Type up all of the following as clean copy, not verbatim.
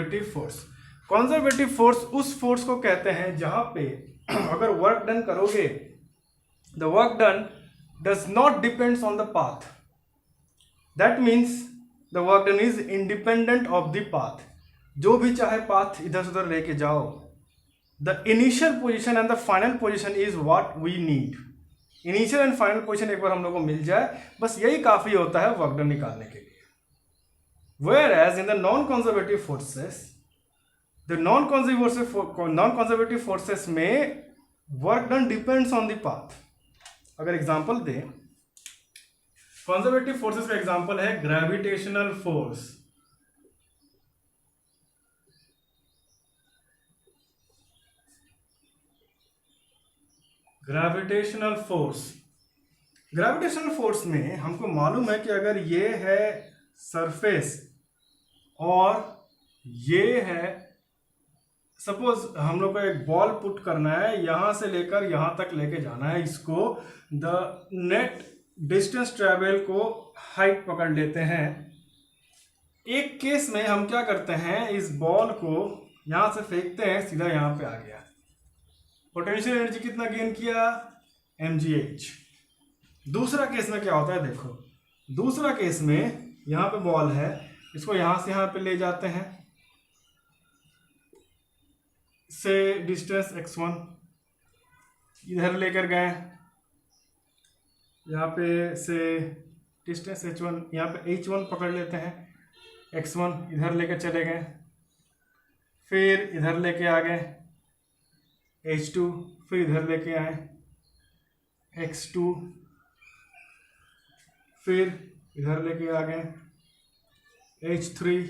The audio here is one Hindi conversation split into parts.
Conservative force. कंजर्वेटिव फोर्स उस फोर्स को कहते हैं जहां पे अगर वर्क डन करोगे, the work done does not depends on the path, that means the work done is independent of the path. जो भी चाहे पाथ इधर से उधर लेके जाओ, the initial position and the final position is what we need. Initial and final position एक बार हम लोग को मिल जाए, बस यही काफी होता है वर्क डन निकालने के लिए। Whereas in the non-conservative forces, the non-conservative forces में work done depends on the path। अगर एग्जाम्पल दें, कंजर्वेटिव फोर्सेस का एग्जाम्पल है ग्रेविटेशनल फोर्स। ग्रेविटेशनल फोर्स में हमको मालूम है कि अगर ये है सरफेस और ये है, सपोज हम लोग को एक बॉल पुट करना है, यहां से लेकर यहां तक लेके जाना है इसको, द नेट डिस्टेंस ट्रेवल को हाइट पकड़ लेते हैं। एक केस में हम क्या करते हैं, इस बॉल को यहां से फेंकते हैं, सीधा यहां पे आ गया, पोटेंशियल एनर्जी कितना गेन किया, mgh। दूसरा केस में क्या होता है, देखो दूसरा केस में यहां पे बॉल है, इसको यहां से यहां पे ले जाते हैं, से डिस्टेंस x1 इधर लेकर गए, यहाँ पे से डिस्टेंस h1, यहाँ पे h1 पकड़ लेते हैं, x1 इधर लेकर चले गए, फिर इधर लेके आ गए h2, फिर इधर लेके आए x2, फिर इधर लेके आ गए h3,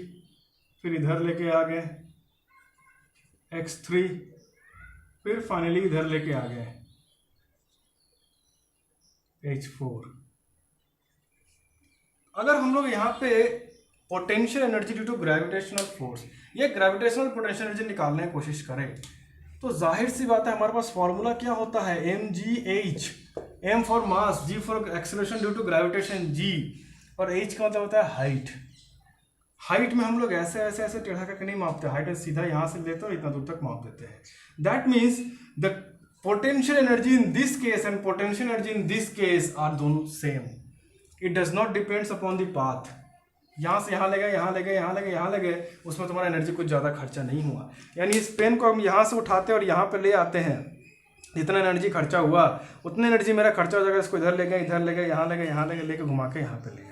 फिर इधर लेके आ गए x3, फिर फाइनली इधर लेके आ गए h4। अगर हम लोग यहाँ पे potential energy due to gravitational force, ये ग्रेविटेशनल पोटेंशियल एनर्जी निकालने की कोशिश करें, तो जाहिर सी बात है हमारे पास फॉर्मूला क्या होता है, mgh, m for mass, g for acceleration due to gravitation g, और h का मतलब होता है हाइट। हाइट में हम लोग ऐसे ऐसे ऐसे टेढ़ा करके नहीं मापते, हाइट सीधा यहाँ से लेते और इतना दूर तक माप देते हैं। That means the potential energy in this case and potential energy in this case are दोनों same. It does not depends upon the path. यहाँ से यहाँ ले गए, यहाँ ले गए, यहाँ ले गए, यहाँ ले गए, उसमें तुम्हारा एनर्जी कुछ ज़्यादा खर्चा नहीं हुआ। यानी इस पेन को हम यहाँ से उठाते हैं और यहाँ पे ले आते हैं, जितना एनर्जी खर्चा हुआ उतनी एनर्जी मेरा खर्चा हो जाएगा। इसको इधर ले गए, इधर ले गए, यहाँ ले गए, यहाँ ले गए, लेके घुमा के यहाँ पे ले गए।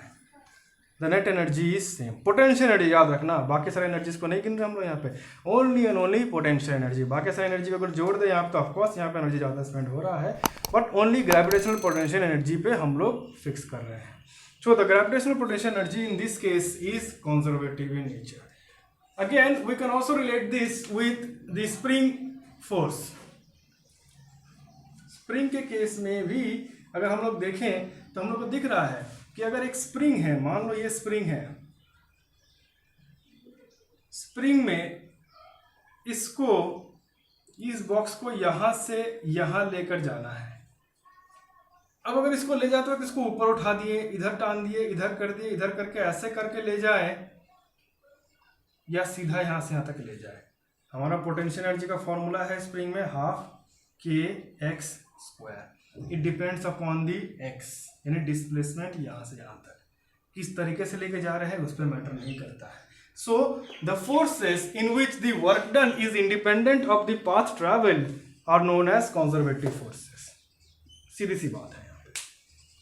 The net energy is same. Potential energy याद रखना, बाकी सारे एनर्जीज को नहीं गिन रहे हम लोग यहाँ पे, only and only potential energy. बाकी सारी एनर्जी को अगर जोड़ दे यहाँ पे तो ऑफकोर्स यहाँ पे एनर्जी ज़्यादा स्पेंड हो रहा है, but only gravitational potential energy पे हम लोग फिक्स कर रहे हैं। So the gravitational potential energy in this case is conservative in nature. Again, we can also relate this with the spring force. Spring के केस में भी अगर हम लोग देखें तो हम लोग को दिख रहा है कि अगर एक स्प्रिंग है, मान लो ये स्प्रिंग है, स्प्रिंग में इसको, इस बॉक्स को यहां से यहां लेकर जाना है। अब अगर इसको ले जाते हो तो इसको ऊपर उठा दिए, इधर टान दिए, इधर कर दिए, इधर करके ऐसे करके ले जाए, या सीधा यहां से यहां तक ले जाए। हमारा पोटेंशियल एनर्जी का फॉर्मूला है स्प्रिंग में half kx²। It depends upon the x, यानी डिस्प्लेसमेंट यहां से यहां तक किस तरीके से लेके जा रहे हैं उस पर मैटर नहीं करता है। So the forces in which the work done is independent of the path travel are known as conservative forces. सीधी सी बात है।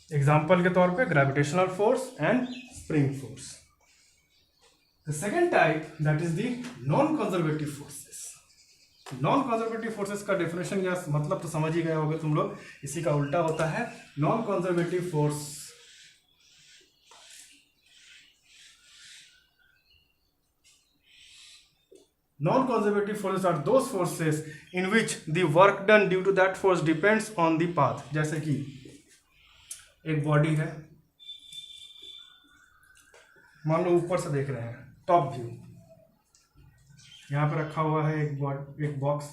एग्जाम्पल के तौर पे gravitational force and spring force. The second type that is the non conservative forces. Non conservative forces का डेफिनेशन या मतलब तो समझ ही गए होंगे तुम लोग, इसी का उल्टा होता है non conservative force. Non conservative forces are those forces in which the work done due to that force depends on the path. जैसे कि एक बॉडी है, मान लो ऊपर से देख रहे हैं, टॉप व्यू, यहाँ पे रखा हुआ है एक बॉक्स,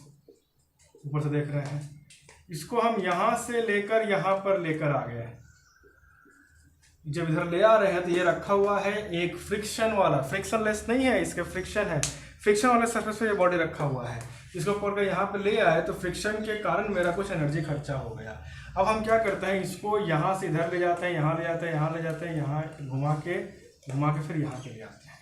ऊपर से देख रहे हैं, इसको हम यहाँ से लेकर यहाँ पर लेकर आ गए। जब इधर ले आ रहे हैं तो ये रखा हुआ है एक फ्रिक्शन वाला, फ्रिक्शनलेस नहीं है, इसके फ्रिक्शन है, फ्रिक्शन वाले सरफेस पे ये बॉडी रखा हुआ है, इसको पकड़ के यहाँ पे ले आए तो फ्रिक्शन के कारण मेरा कुछ एनर्जी खर्चा हो गया। अब हम क्या करते हैं, इसको यहाँ से इधर ले जाते हैं, यहाँ ले जाते हैं, यहाँ ले जाते हैं, यहाँ घुमा के फिर यहाँ पे ले आते हैं।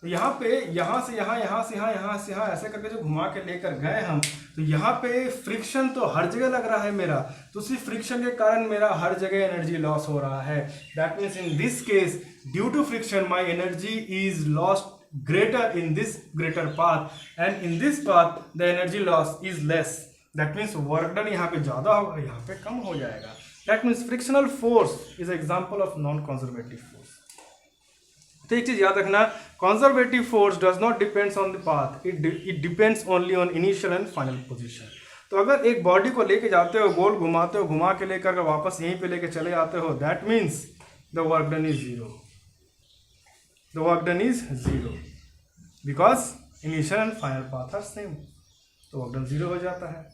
तो यहाँ पे यहाँ से यहाँ, यहाँ से यहाँ, यहाँ से यहाँ ऐसे करके जो घुमा के लेकर गए हम, तो यहाँ पे फ्रिक्शन तो हर जगह लग रहा है मेरा, तो उसी फ्रिक्शन के कारण मेरा हर जगह एनर्जी लॉस हो रहा है। That means in this case due to friction my energy is lost greater in this greater path and in this path the energy loss is less. That means work done यहाँ पे ज़्यादा होगा, यहाँ पे कम हो जाएगा। That means frictional force is an example of non-conservative force. तो एक चीज़ याद रखना, conservative force does not depends on the path, it depends only on initial and final position. तो अगर एक बॉडी को लेके जाते हो, गोल घुमाते हो, घुमा के लेकर वापस यहीं पे लेके चले जाते हो, that means the work done is zero. The work done is zero because initial and final path are same. तो work done zero हो जाता है।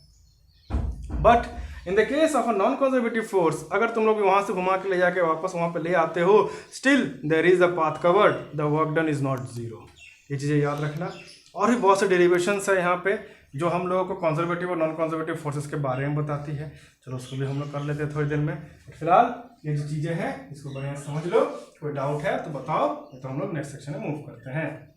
But in the case of a non-conservative force, अगर तुम लोग वहाँ से घुमा के ले जाके वापस वहाँ पे ले आते हो, still there is a path covered, the work done is not zero. ये चीज़ें याद रखना। और भी बहुत से डेरिवेशंस है यहाँ पे जो हम लोगों को कंजर्वेटिव और नॉन कंजर्वेटिव फोर्सेस के बारे में बताती है। चलो उसको भी हम लोग कर लेते हैं थोड़ी देर में। फिलहाल ये जो चीज़ें हैं इसको बढ़िया समझ लो, कोई डाउट है तो बताओ, तो हम लोग नेक्स्ट सेक्शन में मूव करते हैं।